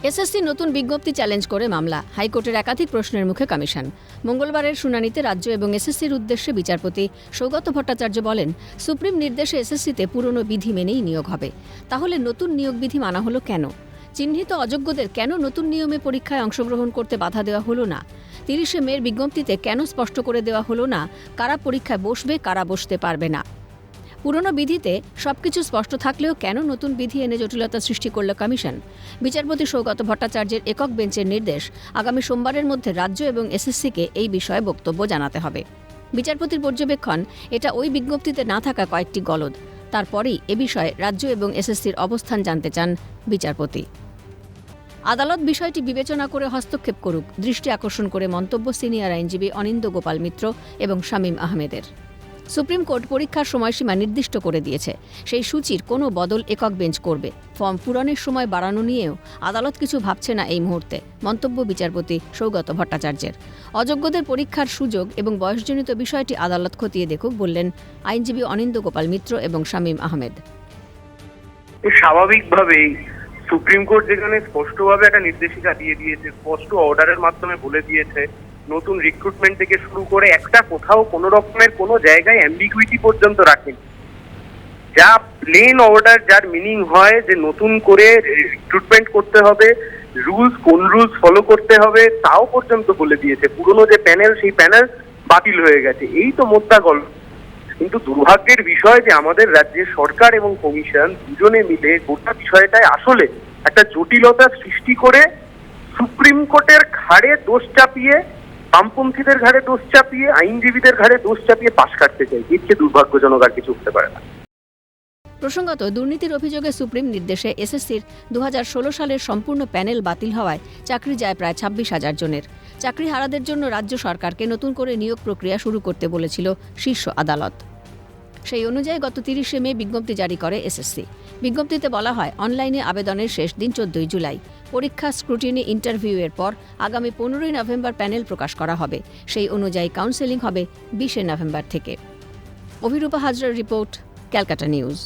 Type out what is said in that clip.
SSC নতুন বিজ্ঞপ্তি challenge করে মামলা, হাইকোর্টের একাধিক প্রশ্নের মুখে কমিশন। মঙ্গলবারের শুনানিতে রাজ্য এবং এসএসসির উদ্দেশ্যে বিচারপতি সৌগত ভট্টাচার্য বলেন, সুপ্রিম নির্দেশে এসএসসিতে পুরনো বিধি মেনেই নিয়োগ হবে। তাহলে নতুন নিয়োগ বিধি মানা হলো কেন? চিহ্নিত অযোগ্যদের কেন নতুন নিয়মে পরীক্ষায় অংশগ্রহণ করতে বাধা দেওয়া হলো না? 30শে মের বিজ্ঞপ্তিতে কেন স্পষ্ট করে দেওয়া হলো না কারা পরীক্ষায় বসবে, কারা বসতে পারবে না? পুরনো বিধিতে সবকিছু স্পষ্ট থাকলেও কেন নতুন বিধি এনে জটিলতা সৃষ্টি করল কমিশন? বিচারপতি সৌগত ভট্টাচার্যের একক বেঞ্চের নির্দেশ, আগামী সোমবারের মধ্যে রাজ্য এবং এসএসসিকে এই বিষয়ে বক্তব্য জানাতে হবে। বিচারপতির পর্যবেক্ষণ, এটা ওই বিজ্ঞপ্তিতে না থাকা কয়েকটি গলদ। তারপরেই এ বিষয়ে রাজ্য এবং এসএসসির অবস্থান জানতে চান বিচারপতি। আদালত বিষয়টি বিবেচনা করে হস্তক্ষেপ করুক, দৃষ্টি আকর্ষণ করে মন্তব্য সিনিয়র আইনজীবী অনিন্দ্য গোপাল মিত্র এবং শামীম আহমেদের। সুপ্রিম কোর্ট পরীক্ষার সময়সীমা নির্দিষ্ট করে দিয়েছে। সেই সূচির কোনো বদল একক বেঞ্চ করবে। ফর্ম পূরণের সময় বাড়ানো নিয়েও আদালত কিছু ভাবছে না এই মুহূর্তে, মন্তব্য বিচারপতি সৌগত ভট্টাচার্যের। অযোগ্যদের পরীক্ষার সুযোগ এবং বয়সজনিত বিষয়টি আদালত খতিয়ে দেখুক বললেন আইনজীবী অনিন্দ্য গোপাল মিত্র এবং শামীম আহমেদ। স্বাভাবিকভাবেই সুপ্রিম কোর্ট যেখানে স্পষ্টভাবে একটা নির্দেশিকা দিয়ে দিয়েছে, স্পষ্ট অর্ডারের মাধ্যমে বলে দিয়েছে, নতুন রিক্রুটমেন্ট থেকে শুরু করে একটা কোথাও কোনো রকমের কোনো জায়গায় অ্যাম্বিগুইটি পর্যন্ত রাখেনি। যা প্লেন অর্ডার, যার মিনিং হয় যে নতুন করে রিক্রুটমেন্ট করতে হবে, রুলস কোন রুলস ফলো করতে হবে তাও পর্যন্ত বলে দিয়েছে। পুরনো যে প্যানেল, সেই প্যানেল বাতিল হয়ে গেছে। এই তো মোদ্দা গল্প। কিন্তু দুর্ভাগ্যের বিষয় যে আমাদের রাজ্যের সরকার এবং কমিশন দুজনে মিলে গোটা বিষয়টায় আসলে একটা জটিলতা সৃষ্টি করে সুপ্রিম কোর্টের ঘাড়ে দোষ চাপিয়ে, বামপন্থীদের ঘাড়ে দোষ চাপিয়ে, আইনজীবীদের ঘাড়ে দোষ চাপিয়ে পাশ কাটতে চাই। এর চেয়ে দুর্ভাগ্যজনক আর কিছু হতে পারে না। প্রসঙ্গত, দুর্নীতির অভিযোগে সুপ্রিম নির্দেশে এসএসসির 2016 সালের সম্পূর্ণ প্যানেল বাতিল হওয়ায় চাকরি যায় প্রায় 26,000 জনের। চাকরি হারাদের জন্য রাজ্য সরকারকে নতুন করে নিয়োগ প্রক্রিয়া শুরু করতে বলেছিল শীর্ষ আদালত। সেই অনুযায়ী গত 30শে মে বিজ্ঞপ্তি জারি করে এসএসসি। বিজ্ঞপ্তিতে বলা হয়, অনলাইনে আবেদনের শেষ দিন 14ই জুলাই। পরীক্ষা, স্ক্রুটিনি, ইন্টারভিউয়ের পর আগামী 15ই নভেম্বর প্যানেল প্রকাশ করা হবে। সেই অনুযায়ী কাউন্সেলিং হবে 20শে নভেম্বর থেকে। অভিরূপা হাজরার রিপোর্ট, ক্যালকাটা নিউজ।